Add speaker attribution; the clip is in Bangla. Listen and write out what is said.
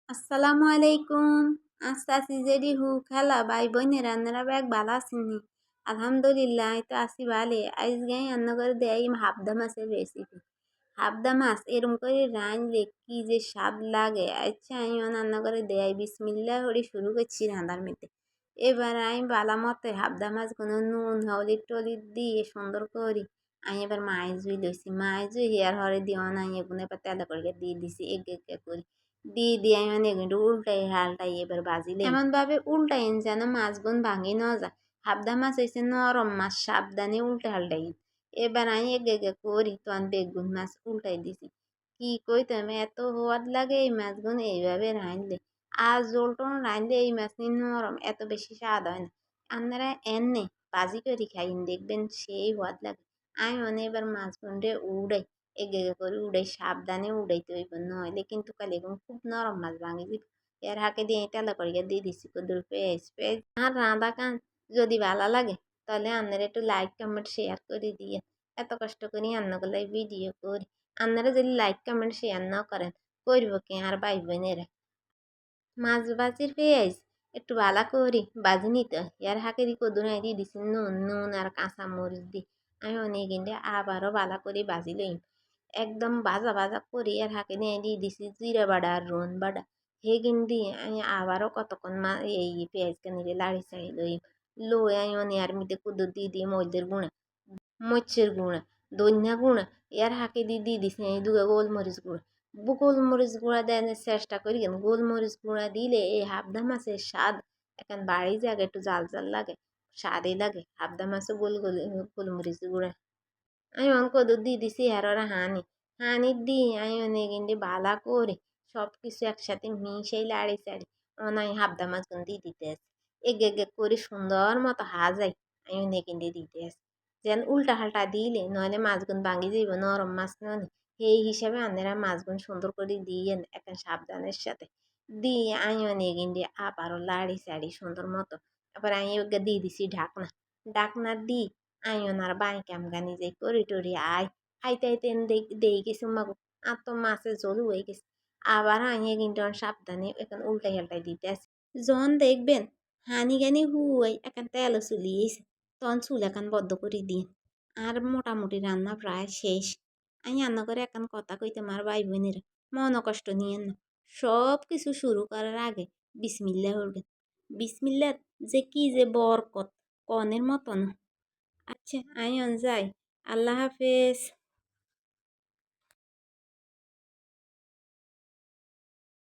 Speaker 1: আসসালামু আলাইকুম। আস্তাছি জেডি হু খালা ভাই বোনের রান্নারা ব্যাগ ভালো আসেননি। আলহামদুলিল্লাহ আমি তো আছি ভালে। আজকে রান্না করে দেয় হাবদা মাছের রেসিপি। হাবদা মাছ এরম করে রাঁধলে কি যে স্বাদ লাগে। আচ্ছা আমি রান্না করে দেয় বিসমিল্লাহ করে শুরু করছি রান্নার মধ্যে। এবার আমি বালা মতে হাবদা মাছগুলো নুন হলুদ টলিদ দিয়ে সুন্দর করি। আমি এবার মাছ জুই লইছি মাছ জুই হেয়ার হরে দিও না এগুলো এবার তেল করে দিয়ে দিছি এক এক করে দিয়ে আমি মানে একটু উল্টাই হালটাই এবার বাজিলে এমনভাবে উল্টাইন যেন মাছগুন ভাঙি ন যায়। হাবদা মাছ হয়েছে নরম মাছ সাবধানে উল্টে হালটাই। এবার আমি এক করি তখন বেগুন মাছ উল্টাই দিছি। কি কইতাম এত সোয়াদ লাগে এই মাছগুন এইভাবে রাঁধলে। আর জোল টোল রাঁধলে এই মাছ নি নরম এত বেশি স্বাদ হয় না। আপনারা এনে বাজি করে খাইন দেখবেন সেই সোয়াদ লাগে। আমি মানে এবার মাছগুনরে উড়াই এক করে উড়াই সাবধানে উড়াইতে হইব নইলে কিন্তু কালি খুব নরম মাছ ভাঙি দিব। এর হাঁকে দিয়ে তেলা করে দিয়ে দিছি কদুর পেঁয়াজ পেঁয়াজ আর রাঁধা কান যদি ভালো লাগে তাহলে আপনারা একটু লাইক কমেন্ট শেয়ার করে দিয়ে এত কষ্ট করি রান্নাগুলাই ভিডিও করি। আপনারা যদি লাইক কমেন্ট শেয়ার না করেন করব কে আর ভাই বোনেরা। মাছ ভাজির পেঁয়াজ একটু ভালো করে ভাজি নিতে হয়। এর হাঁকে দিয়ে কদুরাই দিয়ে দিছি নুন আর কাঁচা মরিচ দিই। আমি অনেক আবারও ভালো করে ভাজি লইম। একদম ভাজা ভাজা করে এর হাঁকে দিয়ে দিছি জিরা বাটা আর রসুন বাটা। হেগিন দিয়ে আমি আবারও কতক্ষণ এই পেঁয়াজকে নিয়ে লাড়ি চাড়ি লই আমি আর মধ্যে কুদুর দিয়ে দিই মরিচের গুঁড়া মরিচের গুঁড়া ধনিয়া গুঁড়া এর হাঁকে দিয়ে দিছি এই দুটো গোলমরিচ গুঁড়া গোলমরিচ গুঁড়া দেন চেষ্টা করি কেন গোলমরিচ গুঁড়া দিলে এই হাবদা মাছের স্বাদ এখন বাড়ি জায়গা একটু জাল জাল লাগে স্বাদই লাগে হাবদা মাছও গোলমরিচ গুঁড়া। আমি কদুর দিয়ে দিছি আর ওরা হানি দিয়ে আমি কিন্তু বালা করে সব কিছু একসাথে মিশাই লাড়ি চাড়ি অনাই হাবদা মাছগুলো দিয়ে দিতে আছে এক করে সুন্দর মতো হাজাই আমি কিন্তু দিতে আছে যেন উল্টা হাল্টা দিলে নইলে মাছগুলো ভাঙি যাইব নরম মাছ নয় সেই হিসাবে আপনারা মাছগুলো সুন্দর করে দিয়েন এখন সাবধানের সাথে দিয়ে আমি কিন্তু আবারও লাড়ি চাড়ি সুন্দর মতো তারপর আমি দিয়ে দিছি ঢাকনা ঢাকনা দিই আমি ওনার বাই কাম গানি যাই করি টরি আইতে আইতে দেই গেছি মাগো আর তো মাছের ঝোল হয়ে গেছে। আবার আনিয়ে কিন্তু সাবধানে এখন উল্টাই আল্টাই দিতে আছে যখন দেখবেন হানি গানি হুয়াই এখন তেলও চুলিয়েছে তখন চুল এখন বদ্ধ করে দিন। আর মোটামুটি রান্না প্রায় শেষ। আমি রান্না করে এখন কথা কইতে আমার ভাই বোনেরা মন কষ্ট নিয়েন না। সব কিছু শুরু করার আগে বিসমিল্লা করবেন। বিসমিল্লা যে কি যে বরকত কনের মতো না। আচ্ছা আমি যাই। আল্লাহ হাফেজ।